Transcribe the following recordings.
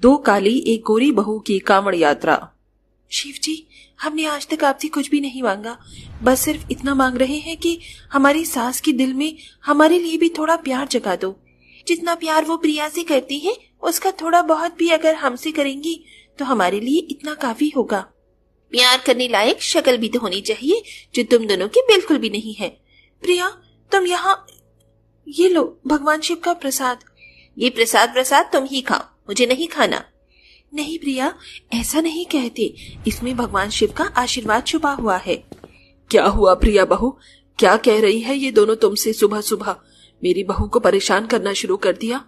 दो काली एक गोरी बहू की कांवड़ यात्रा। शिव जी, हमने आज तक आपसे कुछ भी नहीं मांगा, बस सिर्फ इतना मांग रहे हैं कि हमारी सास के दिल में हमारे लिए भी थोड़ा प्यार जगा दो। जितना प्यार वो प्रिया से करती है उसका थोड़ा बहुत भी अगर हमसे करेंगी तो हमारे लिए इतना काफी होगा। प्यार करने लायक शक्ल भी तो होनी चाहिए, जो तुम दोनों की बिल्कुल भी नहीं है। प्रिया, तुम यहाँ, ये लो भगवान शिव का प्रसाद। ये प्रसाद तुम ही खाओ, मुझे नहीं खाना। नहीं प्रिया, ऐसा नहीं कहते, इसमें भगवान शिव का आशीर्वाद छुपा हुआ है। क्या हुआ प्रिया बहू, क्या कह रही है ये दोनों तुमसे सुबह सुबह? मेरी बहू को परेशान करना शुरू कर दिया।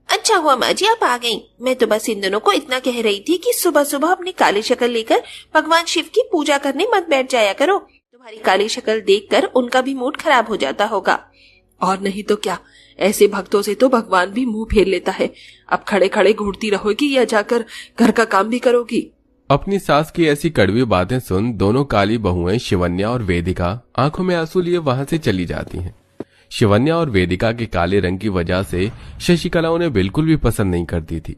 अच्छा हुआ माँ जी आप आ गई। मैं तो बस इन दोनों को इतना कह रही थी कि सुबह सुबह अपनी काली शक्ल लेकर भगवान शिव की पूजा करने मत बैठ जाया करो। तुम्हारी काली शक्ल देखकर उनका भी मूड खराब हो जाता होगा। और नहीं तो क्या, ऐसे भक्तों से तो भगवान भी मुंह फेर लेता है। अब खड़े खड़े घूरती रहोगी या जाकर घर का काम भी करोगी? अपनी सास की ऐसी कड़वी बातें सुन दोनों काली बहुएं शिवन्या और वेदिका आंखों में आंसू लिए वहां से चली जाती हैं। शिवन्या और वेदिका के काले रंग की वजह से शशिकला उन्हें बिल्कुल भी पसंद नहीं करती थी।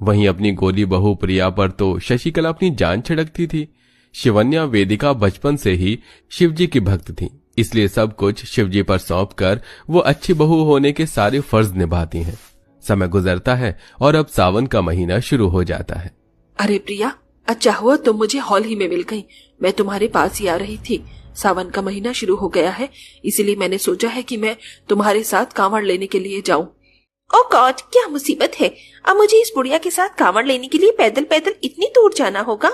वहीं अपनी गोरी बहू प्रिया पर तो शशिकला अपनी जान छिड़कती थी। शिवन्या वेदिका बचपन से ही शिवजी की भक्त थी, इसलिए सब कुछ शिवजी पर सौंपकर वो अच्छी बहू होने के सारे फर्ज निभाती हैं। समय गुजरता है और अब सावन का महीना शुरू हो जाता है। अरे प्रिया, अच्छा हुआ तुम मुझे हॉल ही में मिल गई। मैं तुम्हारे पास ही आ रही थी। सावन का महीना शुरू हो गया है, इसीलिए मैंने सोचा है कि मैं तुम्हारे साथ कांवड़ लेने के लिए जाऊं। ओ गॉड, क्या मुसीबत है, अब मुझे इस बुढ़िया के साथ कांवड़ लेने के लिए पैदल पैदल इतनी दूर जाना होगा।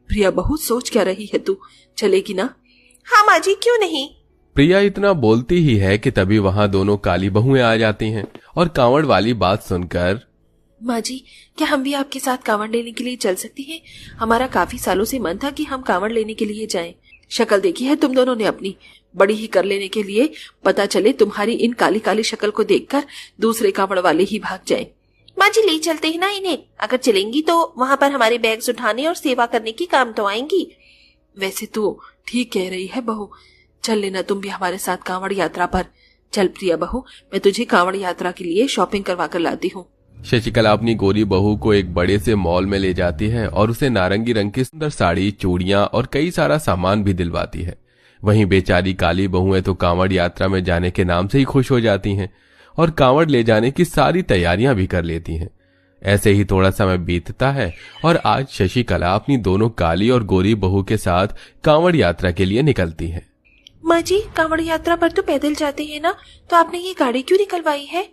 प्रिया बहुत सोच क्या रही है तू, चलेगी ना? हाँ माँ जी, क्यों नहीं। प्रिया इतना बोलती ही है कि तभी वहां दोनों काली बहुएं आ जाती हैं और कांवड़ वाली बात सुनकर, माँ जी, क्या हम भी आपके साथ कांवड़ लेने के लिए चल सकती हैं? हमारा काफी सालों से मन था कि हम कांवड़ लेने के लिए जाएं। शक्ल देखी है तुम दोनों ने अपनी, बड़ी ही कर लेने के लिए पता चले तुम्हारी इन काली काली शक्ल को देखकर दूसरे कांवड़ वाले ही भाग जाए। माँ जी, ले चलते हैं ना इन्हें। अगर चलेंगी तो वहाँ पर हमारे बैग्स उठाने और सेवा करने की काम तो आएंगी। वैसे तो ठीक कह रही है बहू, चल लेना तुम भी हमारे साथ कांवड़ यात्रा पर। चल प्रिया बहू, मैं तुझे कांवड़ यात्रा के लिए शॉपिंग करवा कर लाती हूँ। शशिकला अपनी गोरी बहू को एक बड़े से मॉल में ले जाती है और उसे नारंगी रंग की सुंदर साड़ी, चूड़ियां और कई सारा सामान भी दिलवाती है। वहीं बेचारी काली बहुएं तो कांवड़ यात्रा में जाने के नाम से ही खुश हो जाती हैं और कांवड़ ले जाने की सारी तैयारियां भी कर लेती हैं। ऐसे ही थोड़ा समय बीतता है और आज शशिकला अपनी दोनों काली और गोरी बहू के साथ कांवड़ यात्रा के लिए निकलती है। माँ जी, कांवड़ यात्रा पर तो पैदल जाते हैं ना, तो आपने ये गाड़ी क्यों निकलवाई है?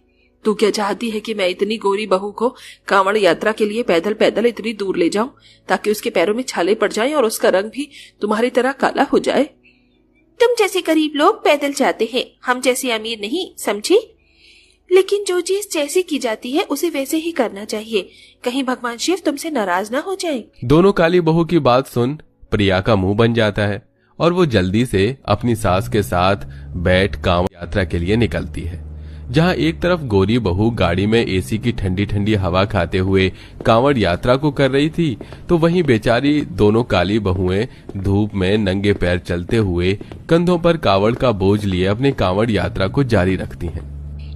तू क्या चाहती है कि मैं इतनी गोरी बहू को कांवड़ यात्रा के लिए पैदल पैदल इतनी दूर ले जाऊं ताकि उसके पैरों में छाले पड़ जाएं और उसका रंग भी तुम्हारी तरह काला हो जाए? तुम जैसे गरीब लोग पैदल जाते हैं, हम जैसे अमीर नहीं, समझी? लेकिन जो चीज जैसे की जाती है उसे वैसे ही करना चाहिए, कहीं भगवान शिव तुमसे नाराज ना हो जाए। दोनों काली बहू की बात सुन प्रिया का मुंह बन जाता है और वो जल्दी से अपनी सास के साथ बैठ कांवड़ यात्रा के लिए निकलती है। जहां एक तरफ गोरी बहू गाड़ी में एसी की ठंडी ठंडी हवा खाते हुए कांवड़ यात्रा को कर रही थी, तो वहीं बेचारी दोनों काली बहुएं धूप में नंगे पैर चलते हुए कंधों पर कांवड़ का बोझ लिए अपने कांवड़ यात्रा को जारी रखती हैं।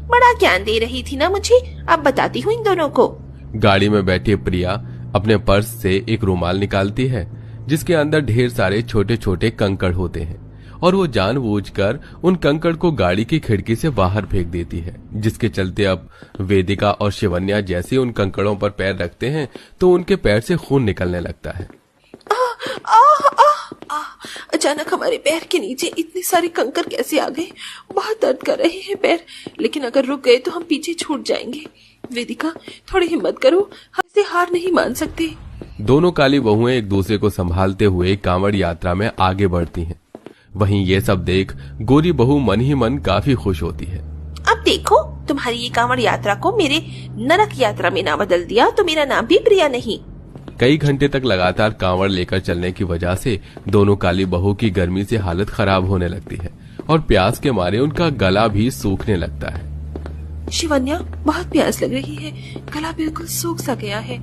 बड़ा ज्ञान दे रही थी ना मुझे, अब बताती हूँ इन दोनों को। गाड़ी में बैठी प्रिया अपने पर्स से एक रुमाल निकालती है जिसके अंदर ढेर सारे छोटे छोटे कंकड़ होते हैं और वो जानबूझकर उन कंकड़ को गाड़ी की खिड़की से बाहर फेंक देती है, जिसके चलते अब वेदिका और शिवन्या जैसे उन कंकड़ों पर पैर रखते हैं तो उनके पैर से खून निकलने लगता है। अचानक हमारे पैर के नीचे इतने सारे कंकड़ कैसे आ गए? बहुत दर्द कर रहे हैं पैर, लेकिन अगर रुक गए तो हम पीछे छूट जाएंगे। वेदिका, थोड़ी हिम्मत करो, हम इसे हार नहीं मान सकते। दोनों काली बहुएं एक दूसरे को संभालते हुए कांवड़ यात्रा में आगे बढ़ती हैं। वहीं ये सब देख गोरी बहू मन ही मन काफी खुश होती है। अब देखो, तुम्हारी ये कांवड़ यात्रा को मेरे नरक यात्रा में ना बदल दिया तो मेरा नाम भी प्रिया नहीं। कई घंटे तक लगातार कांवड़ लेकर चलने की वजह से दोनों काली बहू की गर्मी से हालत खराब होने लगती है और प्यास के मारे उनका गला भी सूखने लगता है। शिवन्या, बहुत प्यास लग रही है, गला बिल्कुल सूख सा गया है।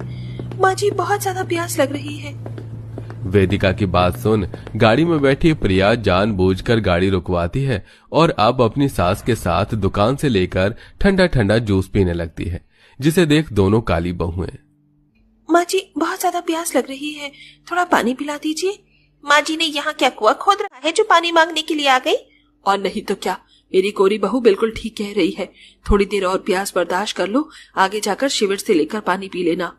माँ जी, बहुत ज्यादा प्यास लग रही है। वेदिका की बात सुन गाड़ी में बैठी प्रिया जानबूझकर गाड़ी रुकवाती है और अब अपनी सास के साथ दुकान से लेकर ठंडा ठंडा जूस पीने लगती है, जिसे देख दोनों काली बहुएं, माँ जी बहुत ज्यादा प्यास लग रही है, थोड़ा पानी पिला दीजिए। माँ जी ने यहाँ क्या कुआं खोद रहा है जो पानी मांगने के लिए आ गई? और नहीं तो क्या, मेरी कोरी बहू बिल्कुल ठीक कह रही है। थोड़ी देर और प्यास बर्दाश्त कर लो, आगे जाकर शिविर से लेकर पानी पी लेना।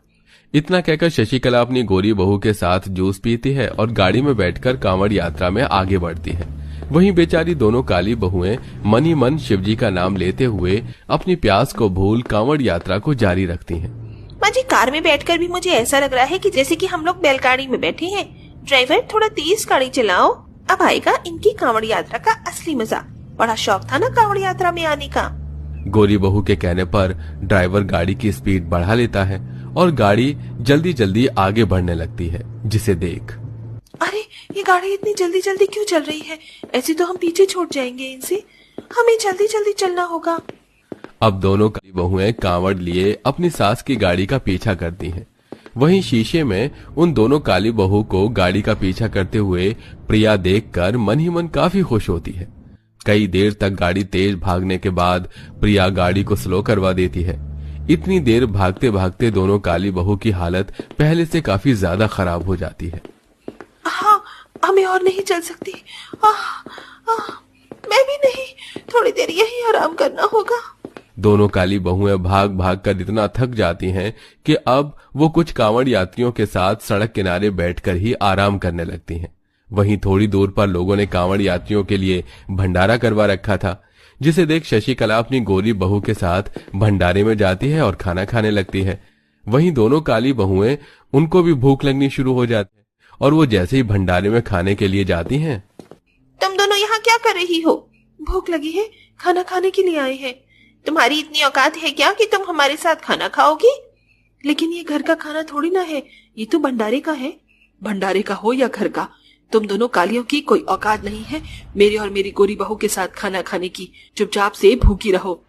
इतना कहकर शशिकला अपनी गोरी बहू के साथ जूस पीती है और गाड़ी में बैठकर कांवड़ यात्रा में आगे बढ़ती है। वहीं बेचारी दोनों काली बहुएं मन ही मन शिवजी का नाम लेते हुए अपनी प्यास को भूल कांवड़ यात्रा को जारी रखती हैं। माँ जी, कार में बैठकर भी मुझे ऐसा लग रहा है कि जैसे कि हम लोग बैलगाड़ी में बैठे हैं। ड्राइवर थोड़ा तेज गाड़ी चलाओ, अब आएगा इनकी कांवड़ यात्रा का असली मजा। बड़ा शौक था ना कांवड़ यात्रा में आने का। गोरी बहू के कहने पर ड्राइवर गाड़ी की स्पीड बढ़ा लेता है और गाड़ी जल्दी जल्दी आगे बढ़ने लगती है, जिसे देख अरे ये गाड़ी इतनी जल्दी जल्दी क्यों चल रही है? ऐसे तो हम पीछे छूट जाएंगे इनसे, हमें जल्दी जल्दी चलना होगा। अब दोनों काली बहुएं कांवड़ लिए अपनी सास की गाड़ी का पीछा करती हैं। वहीं शीशे में उन दोनों काली बहू को गाड़ी का पीछा करते हुए प्रिया देखकर मन ही मन काफी खुश होती है। कई देर तक गाड़ी तेज भागने के बाद प्रिया गाड़ी को स्लो करवा देती है। इतनी देर भागते भागते दोनों काली बहू की हालत पहले से काफी ज्यादा खराब हो जाती है। हाँ, हमें और नहीं चल सकती। मैं भी नहीं, थोड़ी देर यही आराम करना होगा। दोनों काली बहुएं भाग भाग कर इतना थक जाती हैं कि अब वो कुछ कांवड़ यात्रियों के साथ सड़क किनारे बैठकर ही आराम करने लगती हैं। वहीं थोड़ी दूर पर लोगों ने कांवड़ यात्रियों के लिए भंडारा करवा रखा था, जिसे देख शशिकला अपनी गोरी बहू के साथ भंडारे में जाती है और खाना खाने लगती है। वहीं दोनों काली बहुएं उनको भी भूख लगनी शुरू हो जाती है और वो जैसे ही भंडारे में खाने के लिए जाती हैं। तुम दोनों यहाँ क्या कर रही हो? भूख लगी है, खाना खाने के लिए आए हैं। तुम्हारी इतनी औकात है क्या कि तुम हमारे साथ खाना खाओगी? लेकिन ये घर का खाना थोड़ी ना है, ये तो भंडारे का है। भंडारे का हो या घर का, तुम दोनों कालियों की कोई औकात नहीं है मेरी और मेरी गोरी बहू के साथ खाना खाने की। चुपचाप से भूखी रहो।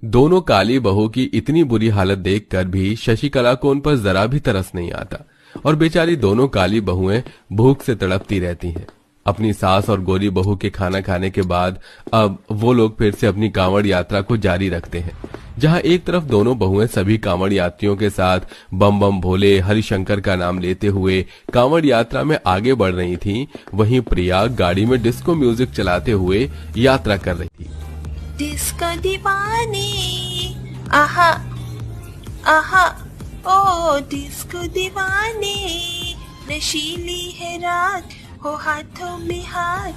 दोनों काली बहू की इतनी बुरी हालत देखकर भी शशिकला को उन पर जरा भी तरस नहीं आता और बेचारी दोनों काली बहुएं भूख से तड़पती रहती हैं। अपनी सास और गोरी बहू के खाना खाने के बाद अब वो लोग फिर से अपनी कांवड़ यात्रा को जारी रखते हैं। जहां एक तरफ दोनों बहुएं सभी कांवड़ यात्रियों के साथ बम बम भोले हरिशंकर का नाम लेते हुए कांवड़ यात्रा में आगे बढ़ रही थीं, वहीं प्रिया गाड़ी में डिस्को म्यूजिक चलाते हुए यात्रा कर रही थी। डिस्को दीवाने, आहा आहा, ओ डिस्को दीवाने, नशीली है रात, हो हाथों में हाथ,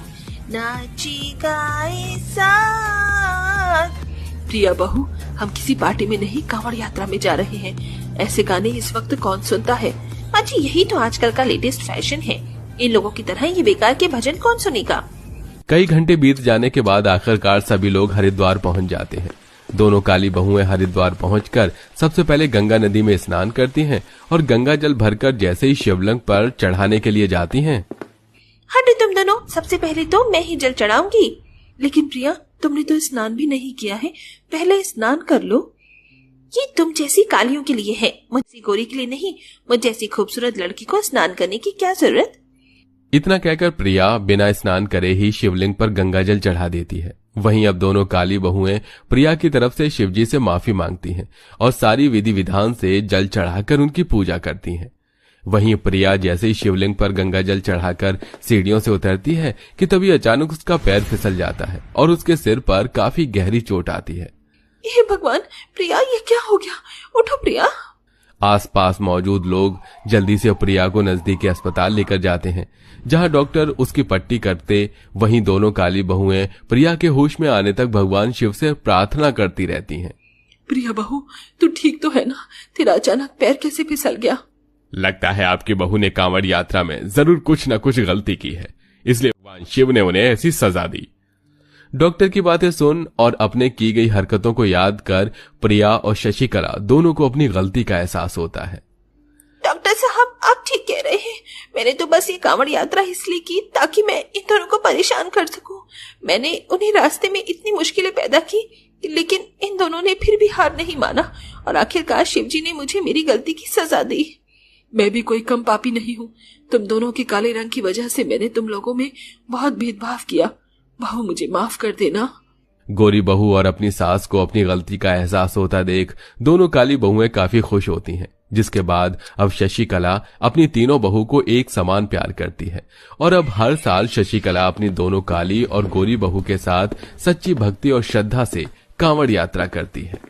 नाची गाए साथ। प्रिया बहू, हम किसी पार्टी में नहीं कांवड़ यात्रा में जा रहे हैं। ऐसे गाने इस वक्त कौन सुनता है? माँ जी, यही तो आजकल का लेटेस्ट फैशन है। इन लोगों की तरह ये बेकार के भजन कौन सुनेगा? कई घंटे बीत जाने के बाद आखिरकार सभी लोग हरिद्वार पहुंच जाते हैं। दोनों काली बहुएं हरिद्वार पहुंचकर सबसे पहले गंगा नदी में स्नान करती हैं और गंगा जल भरकर जैसे ही शिवलिंग पर चढ़ाने के लिए जाती हैं। हटे तुम दोनों, सबसे पहले तो मैं ही जल चढ़ाऊंगी। लेकिन प्रिया, तुमने तो स्नान भी नहीं किया है, पहले स्नान कर लो। ये तुम जैसी कालियों के लिए है, मुझसे गोरी के लिए नहीं। मुझ जैसी खूबसूरत लड़की को स्नान करने की क्या जरूरत? इतना कहकर प्रिया बिना स्नान करे ही शिवलिंग पर गंगा जल चढ़ा देती है। वहीं अब दोनों काली बहुएं प्रिया की तरफ से शिवजी से माफी मांगती हैं और सारी विधि विधान से जल चढ़ाकर उनकी पूजा करती हैं। वहीं प्रिया जैसे ही शिवलिंग पर गंगा जल चढ़ाकर सीढ़ियों से उतरती है कि तभी अचानक उसका पैर फिसल जाता है और उसके सिर पर काफी गहरी चोट आती है। हे भगवान, प्रिया ये क्या हो गया? उठो प्रिया। आसपास मौजूद लोग जल्दी से प्रिया को नजदीकी अस्पताल लेकर जाते हैं, जहां डॉक्टर उसकी पट्टी करते। वहीं दोनों काली बहुएं प्रिया के होश में आने तक भगवान शिव से प्रार्थना करती रहती हैं। प्रिया बहू, तू ठीक तो है ना? तेरा अचानक पैर कैसे फिसल गया? लगता है आपकी बहू ने कांवड़ यात्रा में जरूर कुछ न कुछ गलती की है, इसलिए भगवान शिव ने उन्हें ऐसी सजा दी। डॉक्टर की बातें सुन और अपने की गई हरकतों को याद कर प्रिया और शशिकला दोनों को अपनी गलती का एहसास होता है। डॉक्टर साहब, आप ठीक कह रहे हैं। मैंने तो बस ये कांवड़ यात्रा इसलिए की ताकि मैं इन दोनों को परेशान कर सकूं। मैंने उन्हें रास्ते में इतनी मुश्किलें पैदा की, लेकिन इन दोनों ने फिर भी हार नहीं माना और आखिरकार शिवजी ने मुझे मेरी गलती की सजा दी। मैं भी कोई कम पापी नहीं हूँ। तुम दोनों के काले रंग की वजह से मैंने तुम लोगों में बहुत भेदभाव किया। बहू, मुझे माफ कर देना। गोरी बहू और अपनी सास को अपनी गलती का एहसास होता देख दोनों काली बहुएं काफी खुश होती हैं, जिसके बाद अब शशिकला अपनी तीनों बहू को एक समान प्यार करती है और अब हर साल शशिकला अपनी दोनों काली और गोरी बहू के साथ सच्ची भक्ति और श्रद्धा से कांवड़ यात्रा करती है।